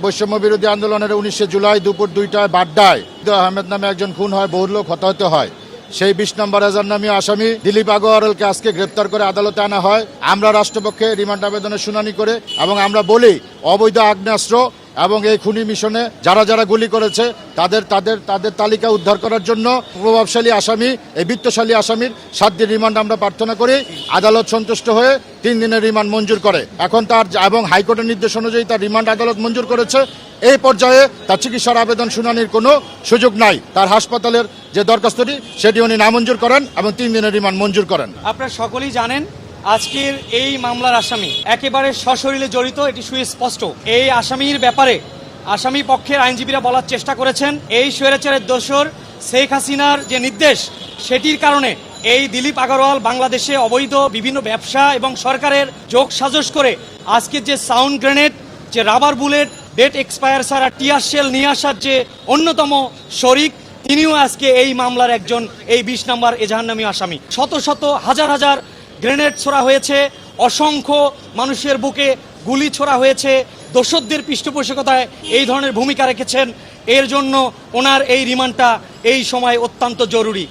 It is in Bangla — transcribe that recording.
বৈষম্য বিরোধী আন্দোলনের 19 জুলাই দুপুর 2টায় বাড্ডায় আহমেদ নামে একজন খুন হয়, বহু লোক হতাহত হয়। সেই 20 নম্বর এজাহারনামীয় আসামি দিলীপ আগরওয়ালকে আজকে গ্রেপ্তার করে আদালতে আনা হয়। আমরা রাষ্ট্রপক্ষে রিমান্ড আবেদনের শুনানি করে এবং আমরা বলি অবৈধ আগ্নেয়াস্ত্র এবং এই খুনি মিশনে যারা যারা গুলি করেছে তাদের তাদের তাদের তালিকা উদ্ধার করার জন্য প্রভাবশালী আসামি, এই বিত্তশালী আসামির 7 দিন রিমান্ড আমরা প্রার্থনা করি। আদালত সন্তুষ্ট হয়ে 3 দিনের রিমান্ড মঞ্জুর করে। এখন তার এবং হাইকোর্টের নির্দেশ অনুযায়ী তার রিমান্ড আদালত মঞ্জুর করেছে। এই পর্যায়ে তার চিকিৎসার আবেদন শুনানির কোনো সুযোগ নাই। তার হাসপাতালের যে দরখাস্তটি সেটি উনি নামঞ্জুর করেন এবং 3 দিনের রিমান্ড মঞ্জুর করেন। আপনারা সকলেই জানেন আজকের এই মামলার আসামি একেবারে সশরীরে জড়িত, এটি সুস্পষ্ট। এই আসামির ব্যাপারে আসামি পক্ষের আইনজীবীরা বলার চেষ্টা করেছেন এই স্বৈরাচারের দোসর শেখ হাসিনার যে নির্দেশ সেটির কারণে এই দিলীপ আগরওয়াল বাংলাদেশে অবৈধ বিভিন্ন ব্যবসা এবং সরকারের যোগ সাজস করে আজকের যে সাউন্ড গ্রেনেড, যে রাবার বুলেট, ডেট এক্সপায়ার ছাড়া টিয়ার শেল নিয়ে আসার যে অন্যতম শরিক, তিনিও আজকে এই মামলার একজন এই 20 নম্বর এজাহারনামী আসামি। শত শত হাজার হাজার গ্রেনেড ছোড়া হয়েছে, অসংখ্য মানুষের বুকে গুলি ছোড়া হয়েছে। দোষরদের পৃষ্ঠপোষকতায় এই ধরনের ভূমিকা রেখেছেন। এর জন্য ওনার এই রিমান্ডটা এই সময় অত্যন্ত জরুরি।